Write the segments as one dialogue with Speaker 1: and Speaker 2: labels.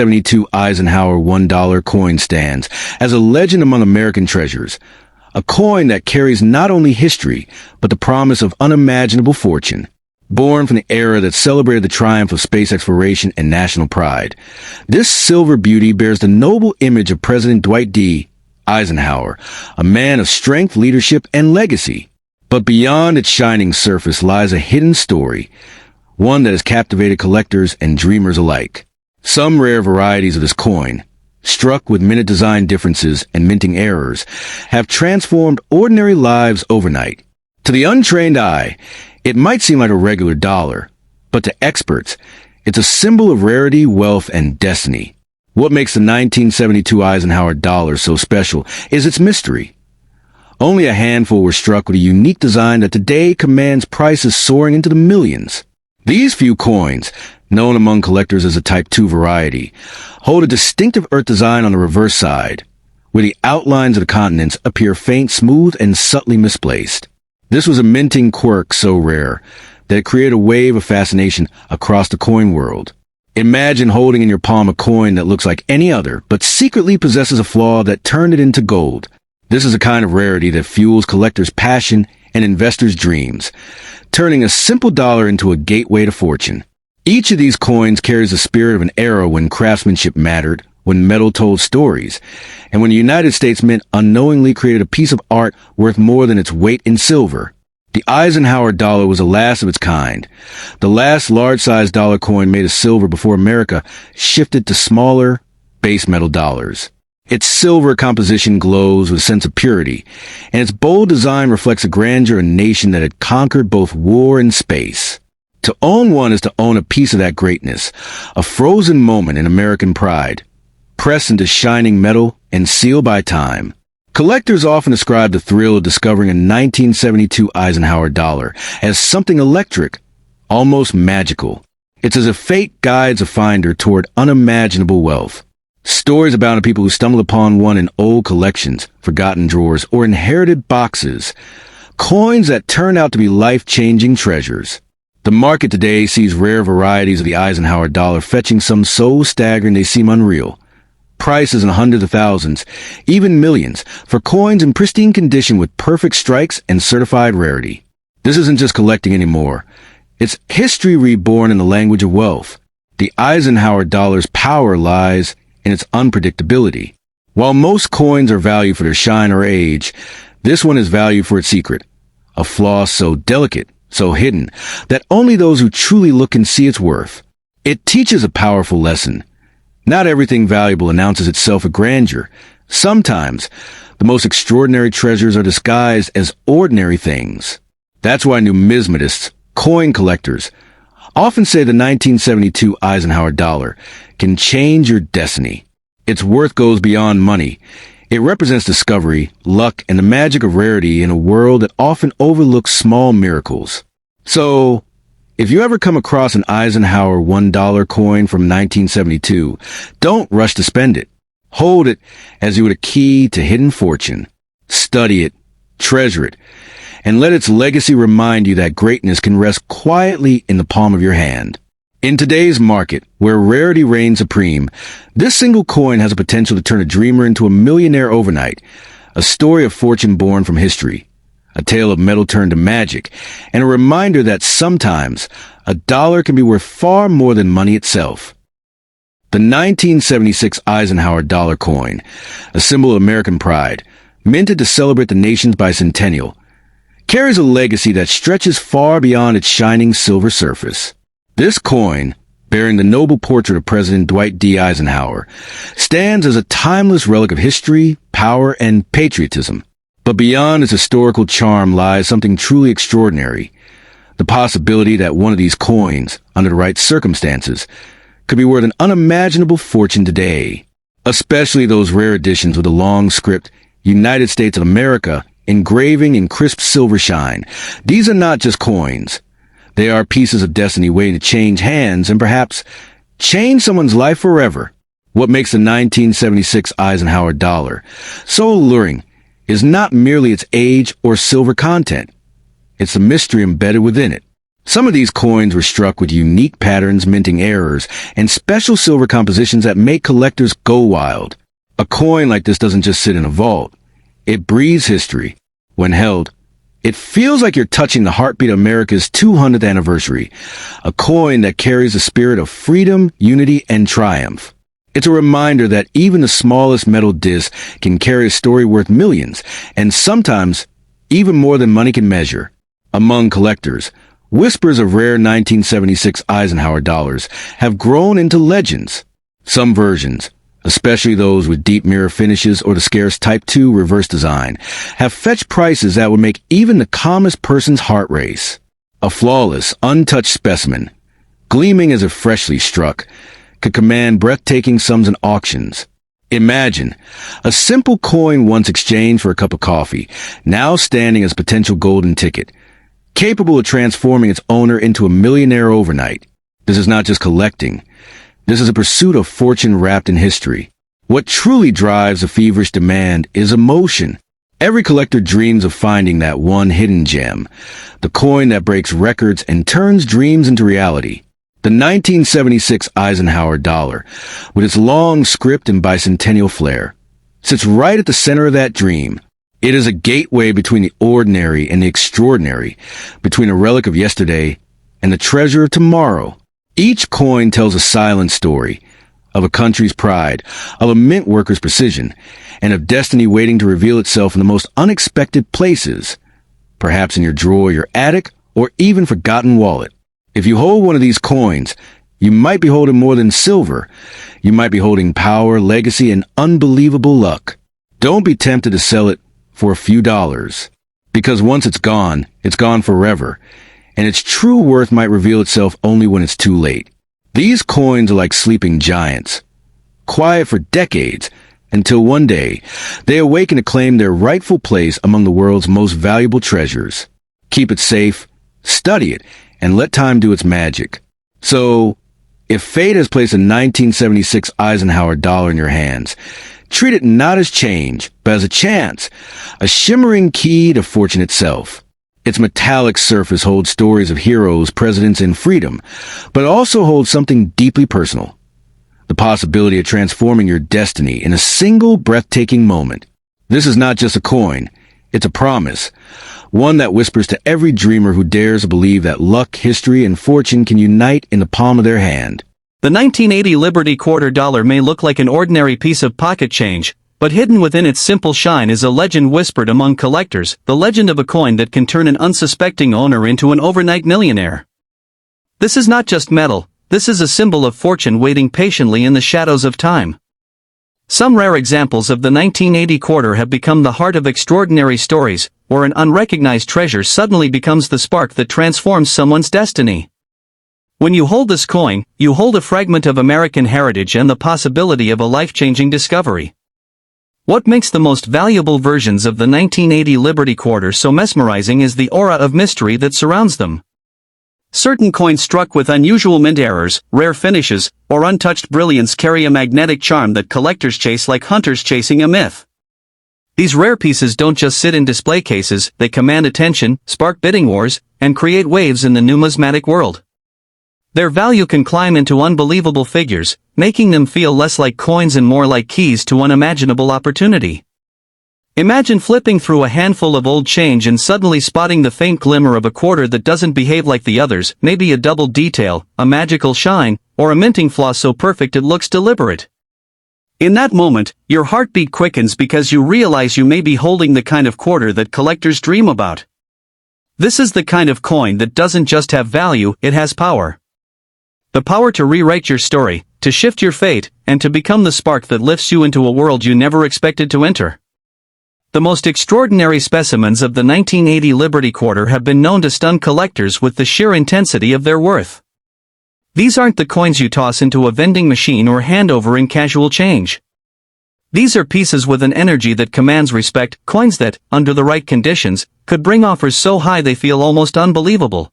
Speaker 1: 1972 Eisenhower $1 coin stands as a legend among American treasures, a coin that carries not only history, but the promise of unimaginable fortune. Born from the era that celebrated the triumph of space exploration and national pride, this silver beauty bears the noble image of President Dwight D. Eisenhower, a man of strength, leadership, and legacy. But beyond its shining surface lies a hidden story, one that has captivated collectors and dreamers alike. Some rare varieties of this coin, struck with minute design differences and minting errors, have transformed ordinary lives overnight. To the untrained eye, it might seem like a regular dollar, but to experts, it's a symbol of rarity, wealth, and destiny. What makes the 1972 Eisenhower dollar so special is its mystery. Only a handful were struck with a unique design that today commands prices soaring into the millions. These few coins, known among collectors as a Type II variety, hold a distinctive Earth design on the reverse side, where the outlines of the continents appear faint, smooth, and subtly misplaced. This was a minting quirk so rare that it created a wave of fascination across the coin world. Imagine holding in your palm a coin that looks like any other, but secretly possesses a flaw that turned it into gold. This is a kind of rarity that fuels collectors' passion and investors' dreams, turning a simple dollar into a gateway to fortune. Each of these coins carries the spirit of an era when craftsmanship mattered, when metal told stories, and when the United States Mint unknowingly created a piece of art worth more than its weight in silver. The Eisenhower dollar was the last of its kind, the last large-sized dollar coin made of silver before America shifted to smaller, base metal dollars. Its silver composition glows with a sense of purity, and its bold design reflects a grandeur of a nation that had conquered both war and space. To own one is to own a piece of that greatness, a frozen moment in American pride, pressed into shining metal and sealed by time. Collectors often describe the thrill of discovering a 1972 Eisenhower dollar as something electric, almost magical. It's as if fate guides a finder toward unimaginable wealth. Stories abound of people who stumble upon one in old collections, forgotten drawers, or inherited boxes. Coins that turn out to be life-changing treasures. The market today sees rare varieties of the Eisenhower dollar fetching some so staggering they seem unreal. Prices in hundreds of thousands, even millions, for coins in pristine condition with perfect strikes and certified rarity. This isn't just collecting anymore. It's history reborn in the language of wealth. The Eisenhower dollar's power lies in its unpredictability. While most coins are valued for their shine or age, this one is valued for its secret, a flaw so delicate, so hidden, that only those who truly look can see its worth. It teaches a powerful lesson. Not everything valuable announces itself with grandeur. Sometimes, the most extraordinary treasures are disguised as ordinary things. That's why numismatists, coin collectors, often say the 1972 Eisenhower dollar can change your destiny. Its worth goes beyond money. It represents discovery, luck, and the magic of rarity in a world that often overlooks small miracles. So, if you ever come across an Eisenhower $1 coin from 1972, don't rush to spend it. Hold it as you would a key to hidden fortune. Study it, treasure it, and let its legacy remind you that greatness can rest quietly in the palm of your hand. In today's market, where rarity reigns supreme, this single coin has the potential to turn a dreamer into a millionaire overnight, a story of fortune born from history, a tale of metal turned to magic, and a reminder that sometimes a dollar can be worth far more than money itself. The 1976 Eisenhower dollar coin, a symbol of American pride, minted to celebrate the nation's bicentennial, carries a legacy that stretches far beyond its shining silver surface. This coin, bearing the noble portrait of President Dwight D. Eisenhower, stands as a timeless relic of history, power, and patriotism. But beyond its historical charm lies something truly extraordinary, the possibility that one of these coins, under the right circumstances, could be worth an unimaginable fortune today, especially those rare editions with the long script, United States of America, engraving in crisp silver shine. These are not just coins. They are pieces of destiny waiting to change hands and perhaps change someone's life forever. What makes the 1976 Eisenhower dollar so alluring is not merely its age or silver content. It's the mystery embedded within it. Some of these coins were struck with unique patterns, minting errors, and special silver compositions that make collectors go wild. A coin like this doesn't just sit in a vault. It breathes history. When held, it feels like you're touching the heartbeat of America's 200th anniversary, a coin that carries the spirit of freedom, unity, and triumph. It's a reminder that even the smallest metal disc can carry a story worth millions, and sometimes even more than money can measure. Among collectors, whispers of rare 1976 Eisenhower dollars have grown into legends. Some versions, especially those with deep mirror finishes or the scarce Type II reverse design, have fetched prices that would make even the calmest person's heart race. A flawless, untouched specimen, gleaming as if freshly struck, could command breathtaking sums in auctions. Imagine, a simple coin once exchanged for a cup of coffee, now standing as a potential golden ticket, capable of transforming its owner into a millionaire overnight. This is not just collecting. This is a pursuit of fortune wrapped in history. What truly drives a feverish demand is emotion. Every collector dreams of finding that one hidden gem, the coin that breaks records and turns dreams into reality. The 1976 Eisenhower dollar, with its long script and bicentennial flair, sits right at the center of that dream. It is a gateway between the ordinary and the extraordinary, between a relic of yesterday and the treasure of tomorrow. Each coin tells a silent story, of a country's pride, of a mint worker's precision, and of destiny waiting to reveal itself in the most unexpected places, perhaps in your drawer, your attic, or even forgotten wallet. If you hold one of these coins, you might be holding more than silver. You might be holding power, legacy, and unbelievable luck. Don't be tempted to sell it for a few dollars, because once it's gone forever, and its true worth might reveal itself only when it's too late. These coins are like sleeping giants, quiet for decades, until one day they awaken to claim their rightful place among the world's most valuable treasures. Keep it safe, study it, and let time do its magic. So, if fate has placed a 1976 Eisenhower dollar in your hands, treat it not as change, but as a chance, a shimmering key to fortune itself. Its metallic surface holds stories of heroes, presidents, and freedom, but also holds something deeply personal. The possibility of transforming your destiny in a single breathtaking moment. This is not just a coin, it's a promise. One that whispers to every dreamer who dares to believe that luck, history, and fortune can unite in the palm of their hand.
Speaker 2: The 1980 Liberty quarter dollar may look like an ordinary piece of pocket change, but hidden within its simple shine is a legend whispered among collectors, the legend of a coin that can turn an unsuspecting owner into an overnight millionaire. This is not just metal, this is a symbol of fortune waiting patiently in the shadows of time. Some rare examples of the 1980 quarter have become the heart of extraordinary stories, where an unrecognized treasure suddenly becomes the spark that transforms someone's destiny. When you hold this coin, you hold a fragment of American heritage and the possibility of a life-changing discovery. What makes the most valuable versions of the 1980 Liberty quarter so mesmerizing is the aura of mystery that surrounds them. Certain coins struck with unusual mint errors, rare finishes, or untouched brilliance carry a magnetic charm that collectors chase like hunters chasing a myth. These rare pieces don't just sit in display cases, they command attention, spark bidding wars, and create waves in the numismatic world. Their value can climb into unbelievable figures, making them feel less like coins and more like keys to unimaginable opportunity. Imagine flipping through a handful of old change and suddenly spotting the faint glimmer of a quarter that doesn't behave like the others, maybe a double detail, a magical shine, or a minting flaw so perfect it looks deliberate. In that moment, your heartbeat quickens because you realize you may be holding the kind of quarter that collectors dream about. This is the kind of coin that doesn't just have value, it has power. The power to rewrite your story, to shift your fate, and to become the spark that lifts you into a world you never expected to enter. The most extraordinary specimens of the 1980 Liberty quarter have been known to stun collectors with the sheer intensity of their worth. These aren't the coins you toss into a vending machine or hand over in casual change. These are pieces with an energy that commands respect, coins that, under the right conditions, could bring offers so high they feel almost unbelievable.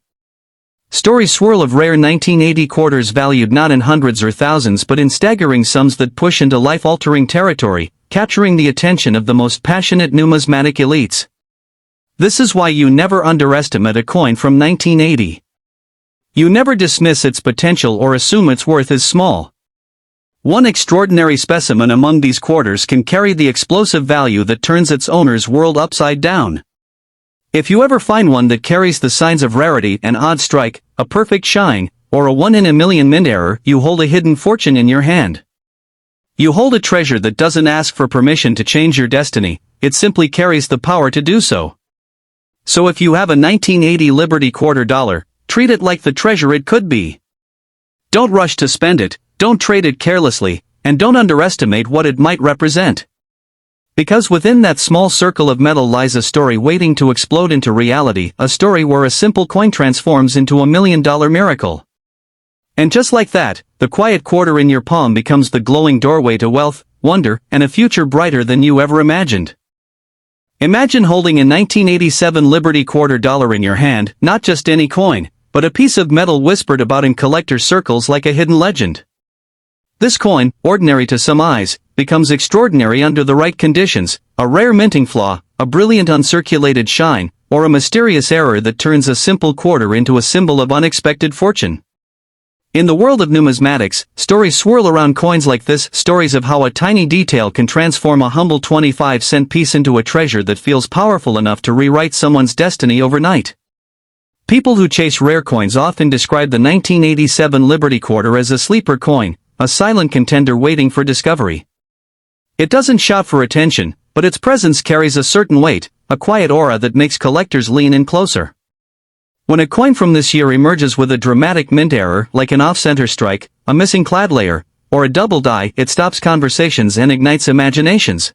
Speaker 2: Stories swirl of rare 1980 quarters valued not in hundreds or thousands but in staggering sums that push into life-altering territory, capturing the attention of the most passionate numismatic elites. This is why you never underestimate a coin from 1980. You never dismiss its potential or assume its worth is small. One extraordinary specimen among these quarters can carry the explosive value that turns its owner's world upside down. If you ever find one that carries the signs of rarity, an odd strike, a perfect shine, or a 1-in-a-million mint error, you hold a hidden fortune in your hand. You hold a treasure that doesn't ask for permission to change your destiny, it simply carries the power to do so. So if you have a 1980 Liberty quarter dollar, treat it like the treasure it could be. Don't rush to spend it, don't trade it carelessly, and don't underestimate what it might represent. Because within that small circle of metal lies a story waiting to explode into reality, a story where a simple coin transforms into $1 million miracle. And just like that, the quiet quarter in your palm becomes the glowing doorway to wealth, wonder, and a future brighter than you ever imagined. Imagine holding a 1987 Liberty quarter dollar in your hand, not just any coin, but a piece of metal whispered about in collector circles like a hidden legend. This coin, ordinary to some eyes, becomes extraordinary under the right conditions, a rare minting flaw, a brilliant uncirculated shine, or a mysterious error that turns a simple quarter into a symbol of unexpected fortune. In the world of numismatics, stories swirl around coins like this, stories of how a tiny detail can transform a humble 25-cent piece into a treasure that feels powerful enough to rewrite someone's destiny overnight. People who chase rare coins often describe the 1987 Liberty quarter as a sleeper coin, a silent contender waiting for discovery. It doesn't shout for attention, but its presence carries a certain weight, a quiet aura that makes collectors lean in closer. When a coin from this year emerges with a dramatic mint error, like an off-center strike, a missing clad layer, or a double die, it stops conversations and ignites imaginations.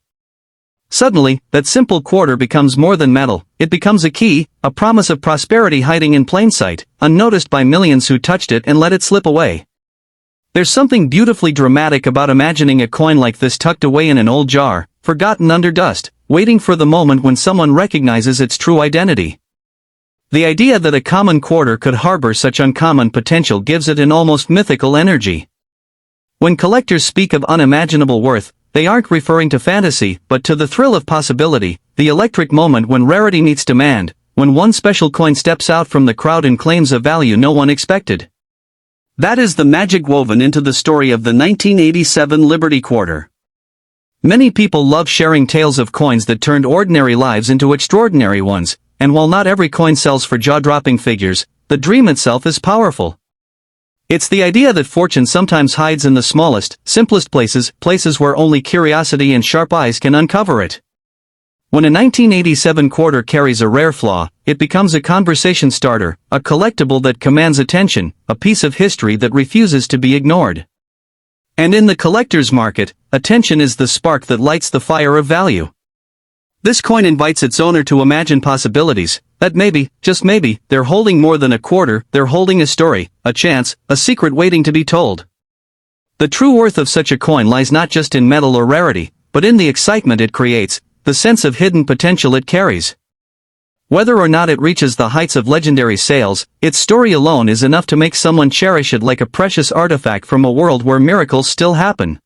Speaker 2: Suddenly, that simple quarter becomes more than metal, it becomes a key, a promise of prosperity hiding in plain sight, unnoticed by millions who touched it and let it slip away. There's something beautifully dramatic about imagining a coin like this tucked away in an old jar, forgotten under dust, waiting for the moment when someone recognizes its true identity. The idea that a common quarter could harbor such uncommon potential gives it an almost mythical energy. When collectors speak of unimaginable worth, they aren't referring to fantasy, but to the thrill of possibility, the electric moment when rarity meets demand, when one special coin steps out from the crowd and claims a value no one expected. That is the magic woven into the story of the 1987 Liberty quarter. Many people love sharing tales of coins that turned ordinary lives into extraordinary ones, and while not every coin sells for jaw-dropping figures, the dream itself is powerful. It's the idea that fortune sometimes hides in the smallest, simplest places where only curiosity and sharp eyes can uncover it. When a 1987 quarter carries a rare flaw, it becomes a conversation starter, a collectible that commands attention, a piece of history that refuses to be ignored. And in the collector's market, attention is the spark that lights the fire of value. This coin invites its owner to imagine possibilities, that maybe, just maybe, they're holding more than a quarter, they're holding a story, a chance, a secret waiting to be told. The true worth of such a coin lies not just in metal or rarity, but in the excitement it creates, the sense of hidden potential it carries. Whether or not it reaches the heights of legendary sales, its story alone is enough to make someone cherish it like a precious artifact from a world where miracles still happen.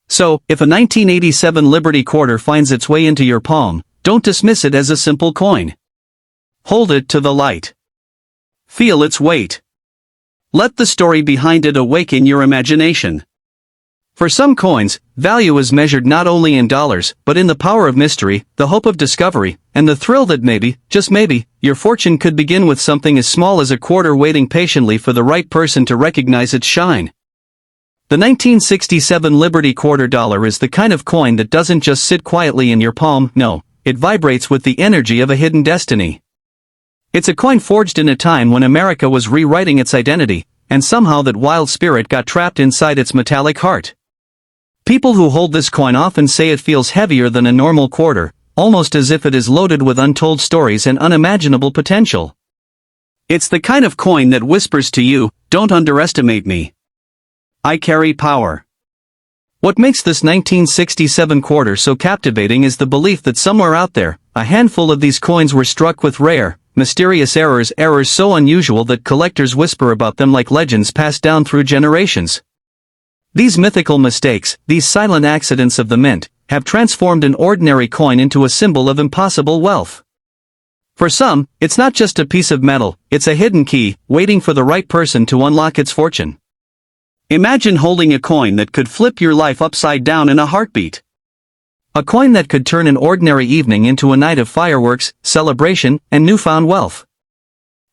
Speaker 2: So, if a 1987 Liberty quarter finds its way into your palm, don't dismiss it as a simple coin. Hold it to the light. Feel its weight. Let the story behind it awaken your imagination. For some coins, value is measured not only in dollars, but in the power of mystery, the hope of discovery, and the thrill that maybe, just maybe, your fortune could begin with something as small as a quarter waiting patiently for the right person to recognize its shine. The 1967 Liberty quarter dollar is the kind of coin that doesn't just sit quietly in your palm, no, it vibrates with the energy of a hidden destiny. It's a coin forged in a time when America was rewriting its identity, and somehow that wild spirit got trapped inside its metallic heart. People who hold this coin often say it feels heavier than a normal quarter, almost as if it is loaded with untold stories and unimaginable potential. It's the kind of coin that whispers to you, "Don't underestimate me. I carry power." What makes this 1967 quarter so captivating is the belief that somewhere out there, a handful of these coins were struck with rare, mysterious errors so unusual that collectors whisper about them like legends passed down through generations. These mythical mistakes, these silent accidents of the mint, have transformed an ordinary coin into a symbol of impossible wealth. For some, it's not just a piece of metal, it's a hidden key, waiting for the right person to unlock its fortune. Imagine holding a coin that could flip your life upside down in a heartbeat. A coin that could turn an ordinary evening into a night of fireworks, celebration, and newfound wealth.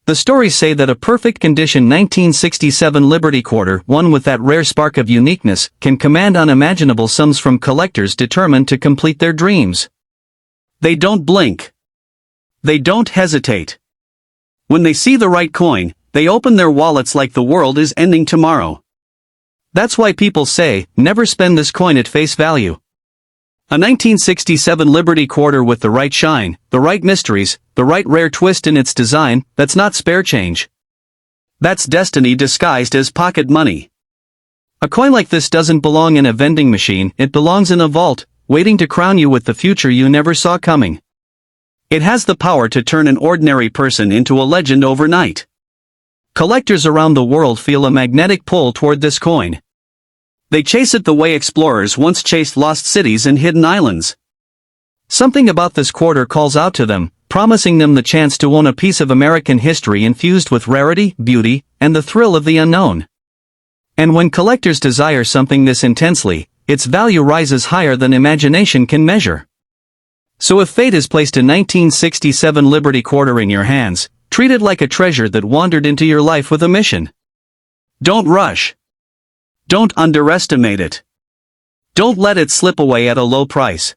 Speaker 2: The stories say that a perfect condition 1967 Liberty quarter, one with that rare spark of uniqueness, can command unimaginable sums from collectors determined to complete their dreams. They don't blink. They don't hesitate. When they see the right coin, they open their wallets like the world is ending tomorrow. That's why people say, never spend this coin at face value. A 1967 Liberty quarter with the right shine, the right mysteries, the right rare twist in its design, that's not spare change. That's destiny disguised as pocket money. A coin like this doesn't belong in a vending machine, it belongs in a vault, waiting to crown you with the future you never saw coming. It has the power to turn an ordinary person into a legend overnight. Collectors around the world feel a magnetic pull toward this coin. They chase it the way explorers once chased lost cities and hidden islands. Something about this quarter calls out to them, promising them the chance to own a piece of American history infused with rarity, beauty, and the thrill of the unknown. And when collectors desire something this intensely, its value rises higher than imagination can measure. So if fate has placed a 1967 Liberty quarter in your hands, treat it like a treasure that wandered into your life with a mission. Don't rush. Don't underestimate it. Don't let it slip away at a low price.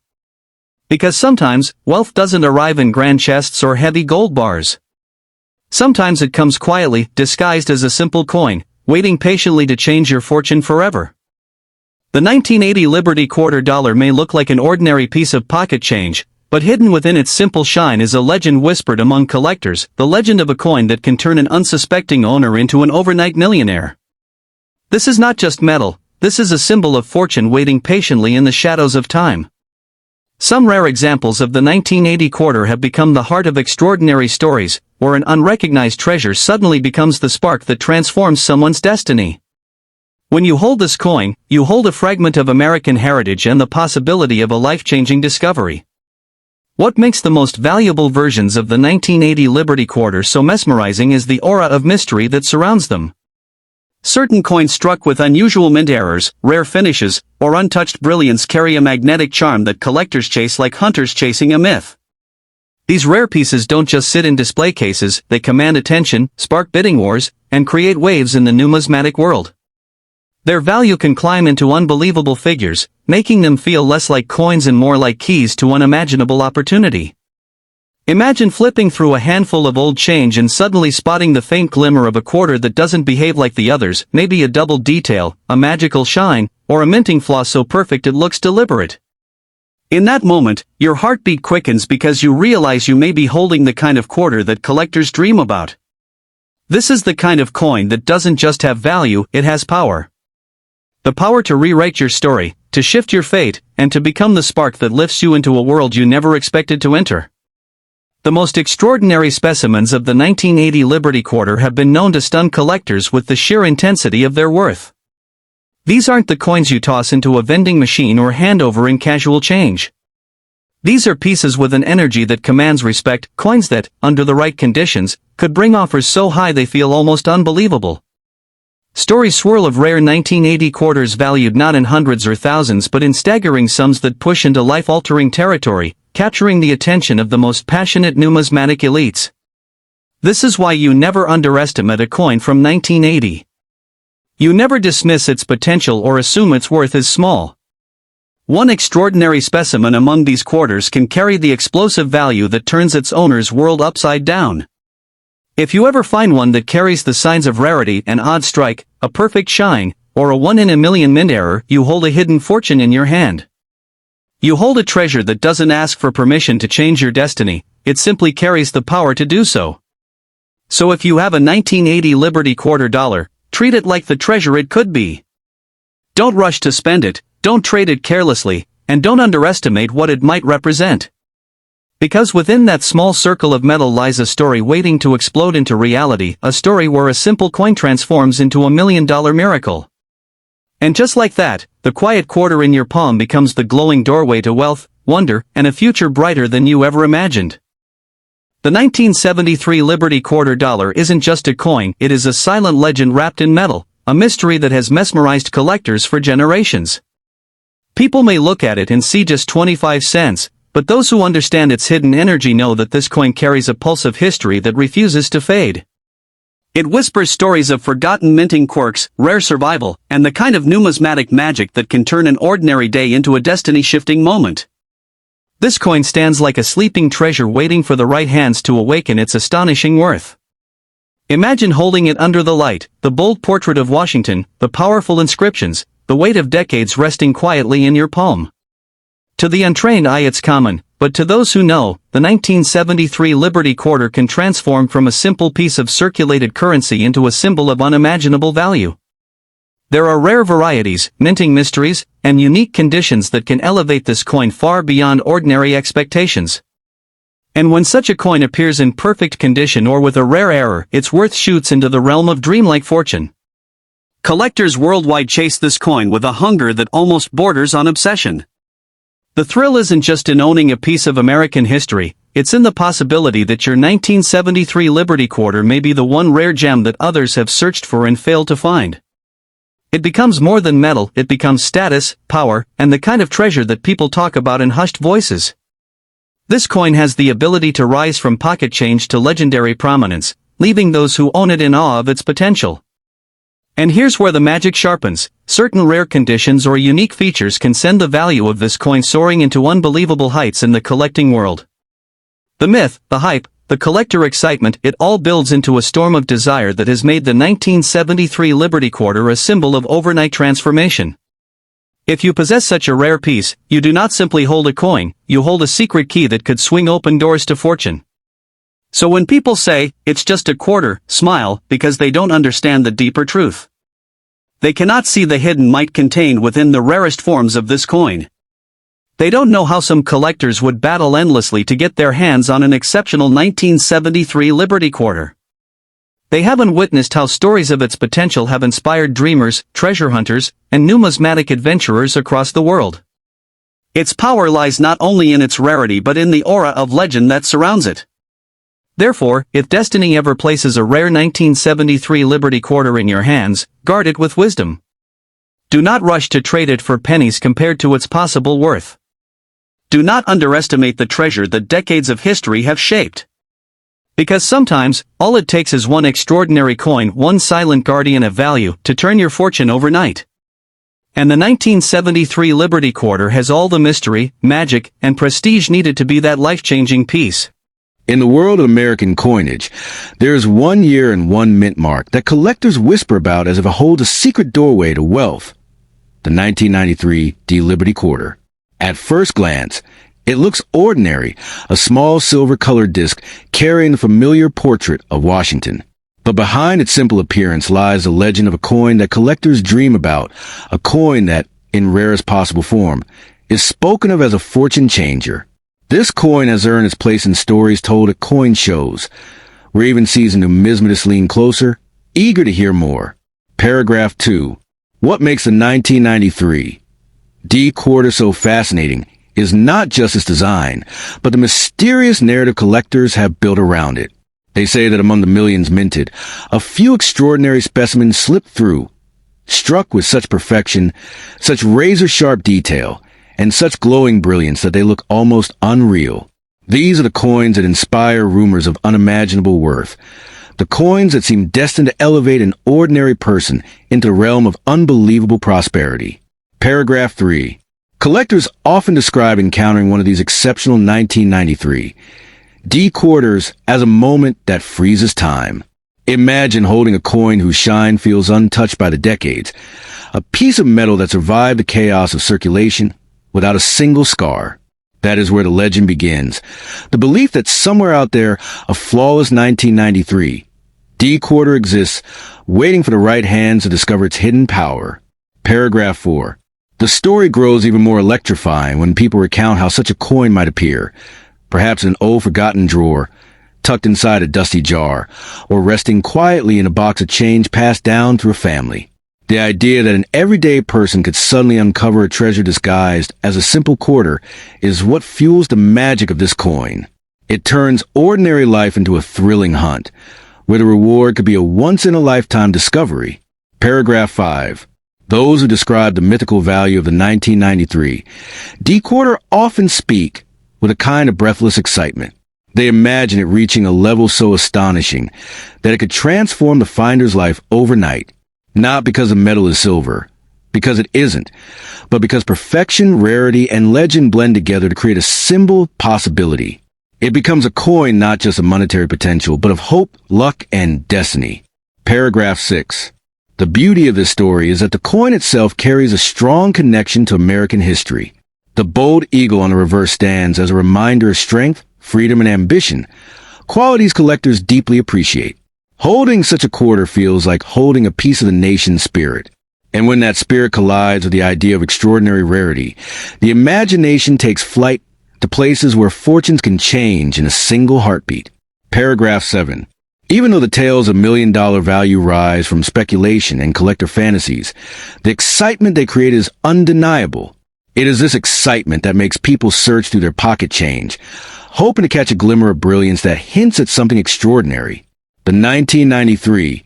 Speaker 2: Because sometimes, wealth doesn't arrive in grand chests or heavy gold bars. Sometimes it comes quietly, disguised as a simple coin, waiting patiently to change your fortune forever. The 1980 Liberty quarter dollar may look like an ordinary piece of pocket change, but hidden within its simple shine is a legend whispered among collectors, the legend of a coin that can turn an unsuspecting owner into an overnight millionaire. This is not just metal, this is a symbol of fortune waiting patiently in the shadows of time. Some rare examples of the 1980 quarter have become the heart of extraordinary stories, where an unrecognized treasure suddenly becomes the spark that transforms someone's destiny. When you hold this coin, you hold a fragment of American heritage and the possibility of a life-changing discovery. What makes the most valuable versions of the 1980 Liberty quarter so mesmerizing is the aura of mystery that surrounds them. Certain coins struck with unusual mint errors, rare finishes, or untouched brilliance carry a magnetic charm that collectors chase like hunters chasing a myth. These rare pieces don't just sit in display cases, they command attention, spark bidding wars, and create waves in the numismatic world. Their value can climb into unbelievable figures, making them feel less like coins and more like keys to unimaginable opportunity. Imagine flipping through a handful of old change and suddenly spotting the faint glimmer of a quarter that doesn't behave like the others, maybe a double detail, a magical shine, or a minting flaw so perfect it looks deliberate. In that moment, your heartbeat quickens because you realize you may be holding the kind of quarter that collectors dream about. This is the kind of coin that doesn't just have value, it has power. The power to rewrite your story, to shift your fate, and to become the spark that lifts you into a world you never expected to enter. The most extraordinary specimens of the 1980 Liberty quarter have been known to stun collectors with the sheer intensity of their worth. These aren't the coins you toss into a vending machine or hand over in casual change. These are pieces with an energy that commands respect, coins that, under the right conditions, could bring offers so high they feel almost unbelievable. Stories swirl of rare 1980 quarters valued not in hundreds or thousands but in staggering sums that push into life-altering territory, capturing the attention of the most passionate numismatic elites. This is why you never underestimate a coin from 1980. You never dismiss its potential or assume its worth is small. One extraordinary specimen among these quarters can carry the explosive value that turns its owner's world upside down. If you ever find one that carries the signs of rarity, an odd strike, a perfect shine, or a one-in-a-million mint error, you hold a hidden fortune in your hand. You hold a treasure that doesn't ask for permission to change your destiny, it simply carries the power to do so. So if you have a 1980 Liberty quarter dollar, treat it like the treasure it could be. Don't rush to spend it, don't trade it carelessly, and don't underestimate what it might represent. Because within that small circle of metal lies a story waiting to explode into reality, a story where a simple coin transforms into $1 million miracle. And just like that, the quiet quarter in your palm becomes the glowing doorway to wealth, wonder, and a future brighter than you ever imagined. The 1973 Liberty Quarter Dollar isn't just a coin, it is a silent legend wrapped in metal, a mystery that has mesmerized collectors for generations. People may look at it and see just 25 cents, but those who understand its hidden energy know that this coin carries a pulse of history that refuses to fade. It whispers stories of forgotten minting quirks, rare survival, and the kind of numismatic magic that can turn an ordinary day into a destiny-shifting moment. This coin stands like a sleeping treasure waiting for the right hands to awaken its astonishing worth. Imagine holding it under the light, the bold portrait of Washington, the powerful inscriptions, the weight of decades resting quietly in your palm. To the untrained eye it's common, but to those who know, the 1973 Liberty Quarter can transform from a simple piece of circulated currency into a symbol of unimaginable value. There are rare varieties, minting mysteries, and unique conditions that can elevate this coin far beyond ordinary expectations. And when such a coin appears in perfect condition or with a rare error, its worth shoots into the realm of dreamlike fortune. Collectors worldwide chase this coin with a hunger that almost borders on obsession. The thrill isn't just in owning a piece of American history, it's in the possibility that your 1973 Liberty Quarter may be the one rare gem that others have searched for and failed to find. It becomes more than metal, it becomes status, power, and the kind of treasure that people talk about in hushed voices. This coin has the ability to rise from pocket change to legendary prominence, leaving those who own it in awe of its potential. And here's where the magic sharpens. Certain rare conditions or unique features can send the value of this coin soaring into unbelievable heights in the collecting world. The myth, the hype, the collector excitement, it all builds into a storm of desire that has made the 1973 Liberty Quarter a symbol of overnight transformation. If you possess such a rare piece, you do not simply hold a coin, you hold a secret key that could swing open doors to fortune. So when people say, it's just a quarter, smile, because they don't understand the deeper truth. They cannot see the hidden might contained within the rarest forms of this coin. They don't know how some collectors would battle endlessly to get their hands on an exceptional 1973 Liberty Quarter. They haven't witnessed how stories of its potential have inspired dreamers, treasure hunters, and numismatic adventurers across the world. Its power lies not only in its rarity but in the aura of legend that surrounds it. Therefore, if destiny ever places a rare 1973 Liberty Quarter in your hands, guard it with wisdom. Do not rush to trade it for pennies compared to its possible worth. Do not underestimate the treasure that decades of history have shaped. Because sometimes, all it takes is one extraordinary coin, one silent guardian of value, to turn your fortune overnight. And the 1973 Liberty Quarter has all the mystery, magic, and prestige needed to be that life-changing piece.
Speaker 1: In the world of American coinage, there is 1 year and 1 mint mark that collectors whisper about as if it holds a secret doorway to wealth. The 1993 Liberty Quarter. At first glance, it looks ordinary, a small silver-colored disc carrying the familiar portrait of Washington. But behind its simple appearance lies the legend of a coin that collectors dream about, a coin that, in rarest possible form, is spoken of as a fortune changer. This coin has earned its place in stories told at coin shows, where even sees a numismatist lean closer, eager to hear more. Paragraph 2. What makes the 1993 Quarter so fascinating is not just its design, but the mysterious narrative collectors have built around it. They say that among the millions minted, a few extraordinary specimens slip through, struck with such perfection, such razor-sharp detail, and such glowing brilliance that they look almost unreal. These are the coins that inspire rumors of unimaginable worth, the coins that seem destined to elevate an ordinary person into the realm of unbelievable prosperity. Paragraph 3. Collectors often describe encountering one of these exceptional 1993 quarters as a moment that freezes time. Imagine holding a coin whose shine feels untouched by the decades, a piece of metal that survived the chaos of circulation without a single scar. That is where the legend begins, the belief that somewhere out there a flawless 1993 quarter exists, waiting for the right hands to discover its hidden power. Paragraph 4. The story grows even more electrifying when people recount how such a coin might appear, perhaps in an old forgotten drawer, tucked inside a dusty jar, or resting quietly in a box of change passed down through a family. The idea that an everyday person could suddenly uncover a treasure disguised as a simple quarter is what fuels the magic of this coin. It turns ordinary life into a thrilling hunt, where the reward could be a once-in-a-lifetime discovery. Paragraph 5. Those who describe the mythical value of the 1993 D-quarter often speak with a kind of breathless excitement. They imagine it reaching a level so astonishing that it could transform the finder's life overnight, not because the metal is silver, because it isn't, but because perfection, rarity, and legend blend together to create a symbol of possibility. It becomes a coin not just of monetary potential, but of hope, luck, and destiny. Paragraph 6. The beauty of this story is that the coin itself carries a strong connection to American history. The bold eagle on the reverse stands as a reminder of strength, freedom, and ambition, qualities collectors deeply appreciate. Holding such a quarter feels like holding a piece of the nation's spirit. And when that spirit collides with the idea of extraordinary rarity, the imagination takes flight to places where fortunes can change in a single heartbeat. Paragraph 7. Even though the tales of million-dollar value rise from speculation and collector fantasies, the excitement they create is undeniable. It is this excitement that makes people search through their pocket change, hoping to catch a glimmer of brilliance that hints at something extraordinary. The 1993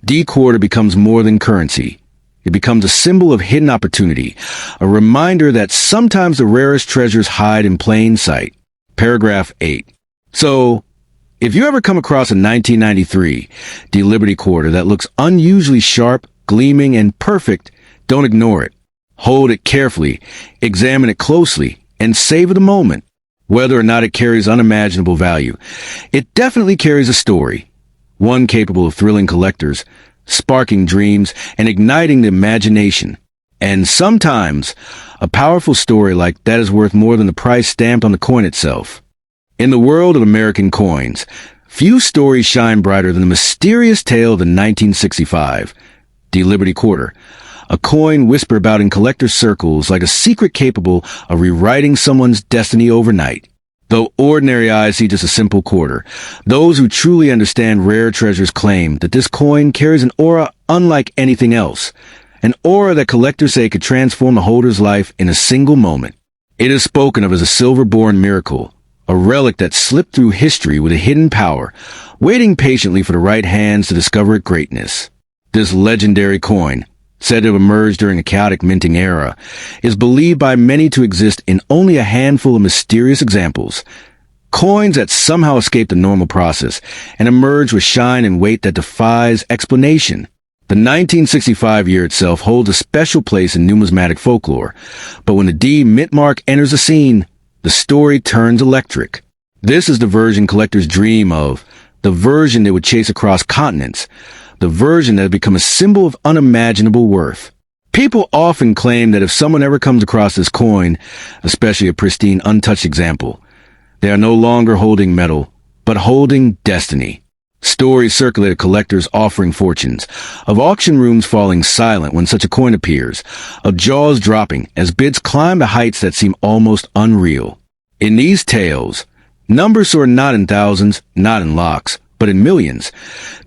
Speaker 1: D-quarter becomes more than currency. It becomes a symbol of hidden opportunity, a reminder that sometimes the rarest treasures hide in plain sight. Paragraph 8. So, if you ever come across a 1993 Liberty quarter that looks unusually sharp, gleaming, and perfect, don't ignore it. Hold it carefully, examine it closely, and savor the moment. Whether or not it carries unimaginable value, it definitely carries a story, one capable of thrilling collectors, sparking dreams, and igniting the imagination. And sometimes, a powerful story like that is worth more than the price stamped on the coin itself. In the world of American coins, few stories shine brighter than the mysterious tale of the 1965 Liberty quarter, a coin whispered about in collectors' circles like a secret capable of rewriting someone's destiny overnight. Though ordinary eyes see just a simple quarter, those who truly understand rare treasures claim that this coin carries an aura unlike anything else, an aura that collectors say could transform the holder's life in a single moment. It is spoken of as a silver-born miracle, a relic that slipped through history with a hidden power, waiting patiently for the right hands to discover its greatness. This legendary coin, said to have emerged during a chaotic minting era, is believed by many to exist in only a handful of mysterious examples. Coins that somehow escape the normal process and emerge with shine and weight that defies explanation. The 1965 year itself holds a special place in numismatic folklore, but when the D mint mark enters the scene, the story turns electric. This is the version collectors dream of, the version they would chase across continents, the version that has become a symbol of unimaginable worth. People often claim that if someone ever comes across this coin, especially a pristine, untouched example, they are no longer holding metal, but holding destiny. Stories circulate of collectors offering fortunes, of auction rooms falling silent when such a coin appears, of jaws dropping as bids climb to heights that seem almost unreal. In these tales, numbers soar not in thousands, not in lakhs, but in millions,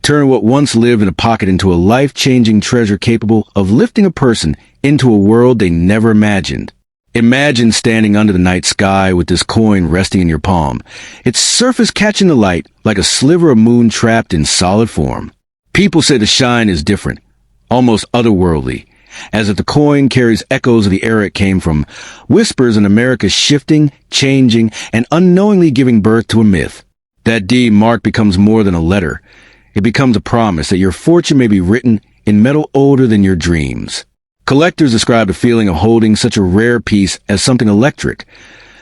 Speaker 1: turn what once lived in a pocket into a life-changing treasure capable of lifting a person into a world they never imagined. Imagine standing under the night sky with this coin resting in your palm, its surface catching the light like a sliver of moon trapped in solid form. People say the shine is different, almost otherworldly, as if the coin carries echoes of the era it came from, whispers in America's shifting, changing, and unknowingly giving birth to a myth. That D mark becomes more than a letter. It becomes a promise that your fortune may be written in metal older than your dreams. Collectors describe the feeling of holding such a rare piece as something electric,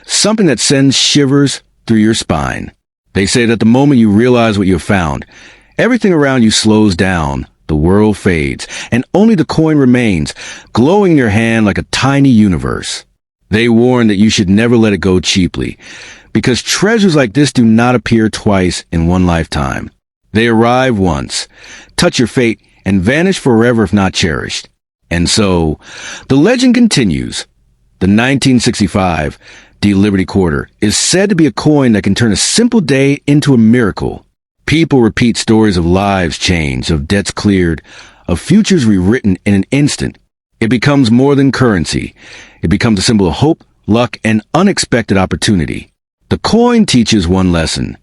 Speaker 1: something that sends shivers through your spine. They say that the moment you realize what you have found, everything around you slows down, the world fades, and only the coin remains, glowing in your hand like a tiny universe. They warn that you should never let it go cheaply, because treasures like this do not appear twice in one lifetime. They arrive once, touch your fate, and vanish forever if not cherished. And so, the legend continues. The 1965 Liberty quarter is said to be a coin that can turn a simple day into a miracle. People repeat stories of lives changed, of debts cleared, of futures rewritten in an instant. It becomes more than currency. It becomes a symbol of hope, luck, and unexpected opportunity. The coin teaches one lesson.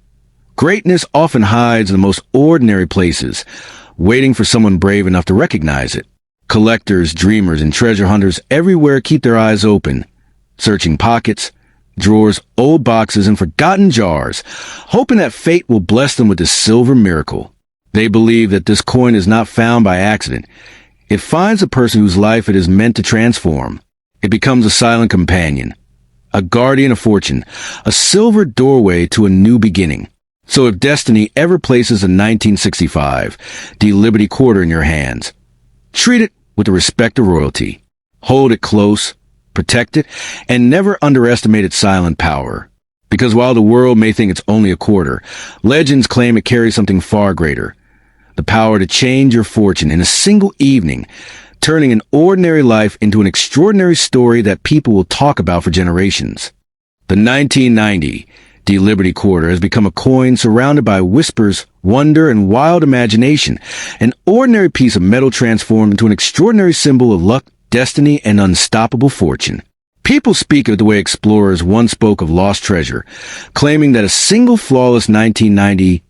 Speaker 1: Greatness often hides in the most ordinary places, waiting for someone brave enough to recognize it. Collectors, dreamers, and treasure hunters everywhere keep their eyes open, searching pockets, drawers, old boxes, and forgotten jars, hoping that fate will bless them with this silver miracle. They believe that this coin is not found by accident. It finds the person whose life it is meant to transform. It becomes a silent companion, a guardian of fortune, a silver doorway to a new beginning. So if destiny ever places a 1965 Liberty quarter in your hands, treat it with the respect of royalty. Hold it close, protect it, and never underestimate its silent power. Because while the world may think it's only a quarter, legends claim it carries something far greater. The power to change your fortune in a single evening, turning an ordinary life into an extraordinary story that people will talk about for generations. The 1990 Liberty quarter has become a coin surrounded by whispers, wonder, and wild imagination, an ordinary piece of metal transformed into an extraordinary symbol of luck, destiny, and unstoppable fortune. People speak of the way explorers once spoke of lost treasure, claiming that a single flawless 1990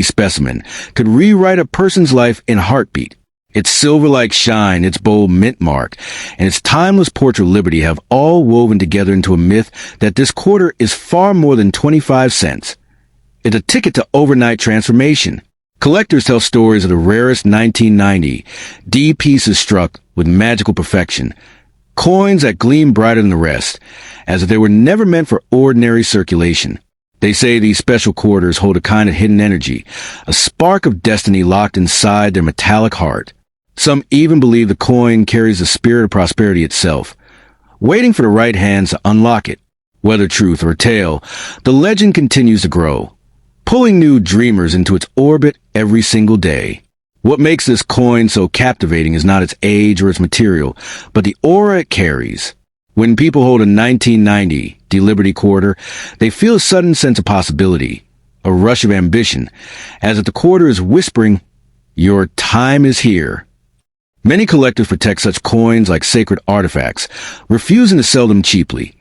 Speaker 1: specimen could rewrite a person's life in a heartbeat. Its silver-like shine, its bold mint mark, and its timeless portrait of liberty have all woven together into a myth that this quarter is far more than 25 cents. It's a ticket to overnight transformation. Collectors tell stories of the rarest 1990 D pieces struck with magical perfection, coins that gleam brighter than the rest, as if they were never meant for ordinary circulation. They say these special quarters hold a kind of hidden energy, a spark of destiny locked inside their metallic heart. Some even believe the coin carries the spirit of prosperity itself, waiting for the right hands to unlock it. Whether truth or tale, the legend continues to grow, pulling new dreamers into its orbit every single day. What makes this coin so captivating is not its age or its material, but the aura it carries. When people hold a 1990 Liberty quarter, they feel a sudden sense of possibility, a rush of ambition, as if the quarter is whispering, "Your time is here." Many collectors protect such coins like sacred artifacts, refusing to sell them cheaply,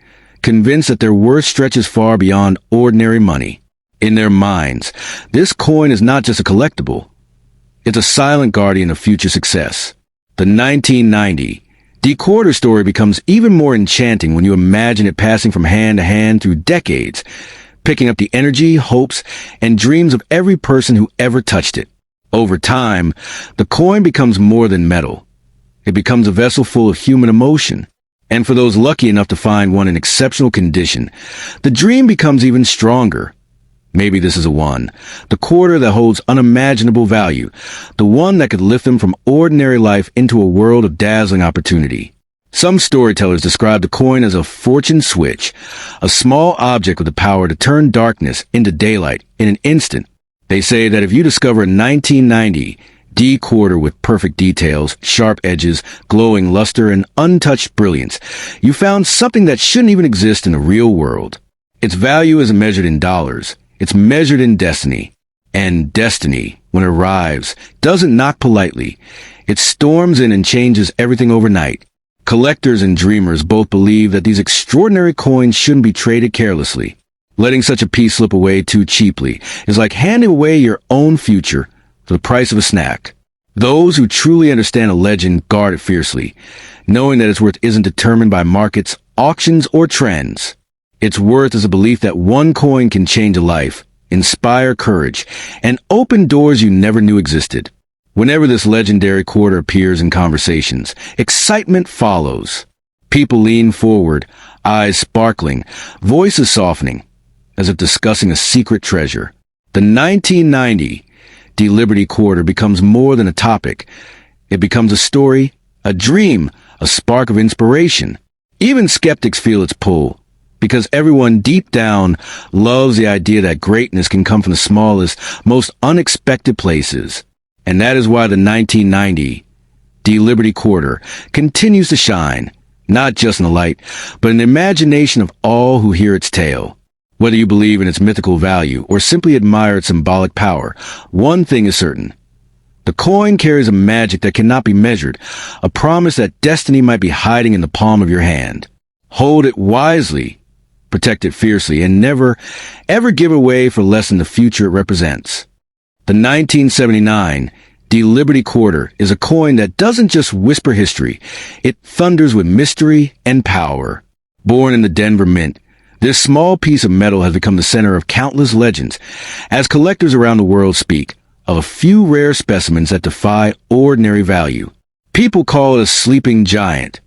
Speaker 1: convinced that their worth stretches far beyond ordinary money. In their minds, this coin is not just a collectible. It's a silent guardian of future success. The 1990 quarter story becomes even more enchanting when you imagine it passing from hand to hand through decades, picking up the energy, hopes, and dreams of every person who ever touched it. Over time, the coin becomes more than metal. It becomes a vessel full of human emotion. And for those lucky enough to find one in exceptional condition, the dream becomes even stronger. Maybe this is the quarter that holds unimaginable value, the one that could lift them from ordinary life into a world of dazzling opportunity. Some storytellers describe the coin as a fortune switch, a small object with the power to turn darkness into daylight in an instant. They say that if you discover a 1990 quarter with perfect details, sharp edges, glowing luster, and untouched brilliance, you found something that shouldn't even exist in the real world. Its value isn't measured in dollars. It's measured in destiny. And destiny, when it arrives, doesn't knock politely. It storms in and changes everything overnight. Collectors and dreamers both believe that these extraordinary coins shouldn't be traded carelessly. Letting such a piece slip away too cheaply is like handing away your own future for the price of a snack. Those who truly understand a legend guard it fiercely, knowing that its worth isn't determined by markets, auctions, or trends. Its worth is a belief that one coin can change a life, inspire courage, and open doors you never knew existed. Whenever this legendary quarter appears in conversations, excitement follows. People lean forward, eyes sparkling, voices softening, as if discussing a secret treasure. The 1990 Liberty quarter becomes more than a topic. It becomes a story, a dream, a spark of inspiration. Even skeptics feel its pull, because everyone deep down loves the idea that greatness can come from the smallest, most unexpected places. And that is why the 1990 Liberty quarter continues to shine, not just in the light, but in the imagination of all who hear its tale. Whether you believe in its mythical value or simply admire its symbolic power, one thing is certain. The coin carries a magic that cannot be measured, a promise that destiny might be hiding in the palm of your hand. Hold it wisely, protect it fiercely, and never, ever give away for less than the future it represents. The 1979 Liberty Quarter is a coin that doesn't just whisper history, it thunders with mystery and power. Born in the Denver Mint, this small piece of metal has become the center of countless legends, as collectors around the world speak of a few rare specimens that defy ordinary value. People call it a sleeping giant,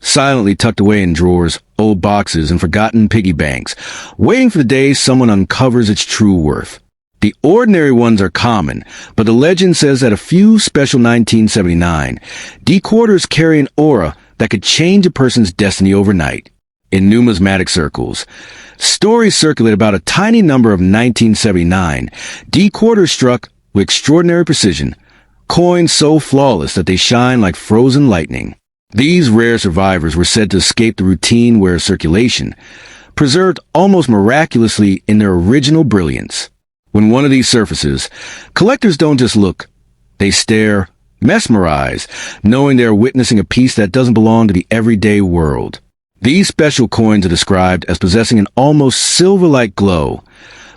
Speaker 1: silently tucked away in drawers, old boxes, and forgotten piggy banks, waiting for the day someone uncovers its true worth. The ordinary ones are common, but the legend says that a few special 1979 quarters carry an aura that could change a person's destiny overnight. In numismatic circles, stories circulate about a tiny number of 1979 quarters struck with extraordinary precision, coins so flawless that they shine like frozen lightning. These rare survivors were said to escape the routine where circulation, preserved almost miraculously in their original brilliance. When one of these surfaces, collectors don't just look, they stare, mesmerized, knowing they are witnessing a piece that doesn't belong to the everyday world. These special coins are described as possessing an almost silver-like glow,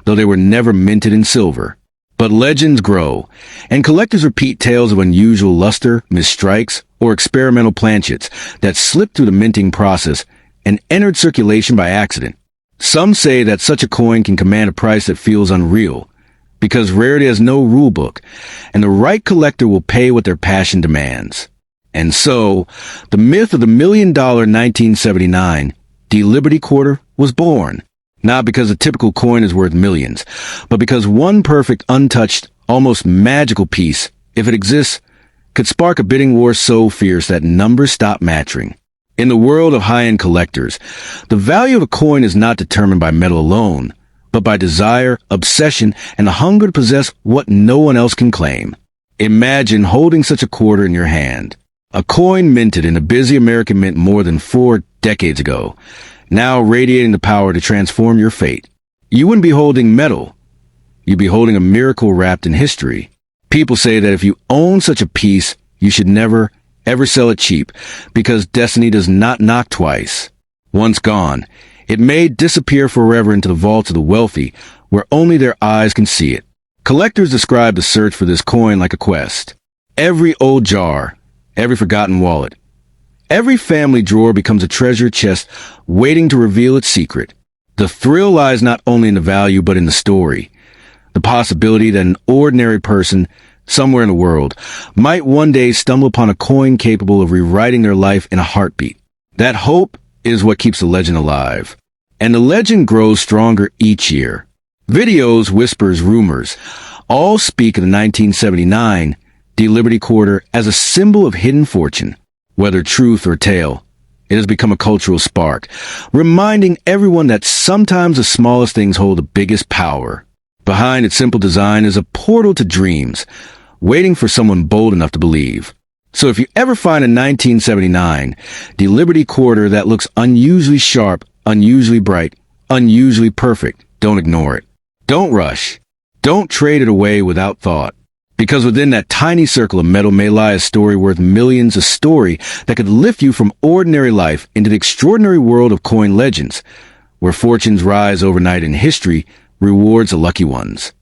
Speaker 1: though they were never minted in silver. But legends grow, and collectors repeat tales of unusual luster, misstrikes, or experimental planchets that slipped through the minting process and entered circulation by accident. Some say that such a coin can command a price that feels unreal, because rarity has no rule book, and the right collector will pay what their passion demands. And so, the myth of the $1 million 1979 Liberty Quarter was born. Not because a typical coin is worth millions, but because one perfect, untouched, almost magical piece, if it exists, could spark a bidding war so fierce that numbers stop matching. In the world of high-end collectors, the value of a coin is not determined by metal alone, but by desire, obsession, and the hunger to possess what no one else can claim. Imagine holding such a quarter in your hand. A coin minted in a busy American mint more than 4 decades ago, now radiating the power to transform your fate. You wouldn't be holding metal. You'd be holding a miracle wrapped in history. People say that if you own such a piece, you should never, ever sell it cheap, because destiny does not knock twice. Once gone, it may disappear forever into the vaults of the wealthy, where only their eyes can see it. Collectors describe the search for this coin like a quest. Every old jar, every forgotten wallet, every family drawer becomes a treasure chest waiting to reveal its secret. The thrill lies not only in the value but in the story. The possibility that an ordinary person, somewhere in the world, might one day stumble upon a coin capable of rewriting their life in a heartbeat. That hope is what keeps the legend alive. And the legend grows stronger each year. Videos, whispers, rumors, all speak of the 1979 Liberty Quarter as a symbol of hidden fortune. Whether truth or tale, it has become a cultural spark, reminding everyone that sometimes the smallest things hold the biggest power. Behind its simple design is a portal to dreams, waiting for someone bold enough to believe. So if you ever find a 1979 Liberty Quarter that looks unusually sharp, unusually bright, unusually perfect, don't ignore it. Don't rush. Don't trade it away without thought. Because within that tiny circle of metal may lie a story worth millions, a story that could lift you from ordinary life into the extraordinary world of coin legends, where fortunes rise overnight and history rewards the lucky ones.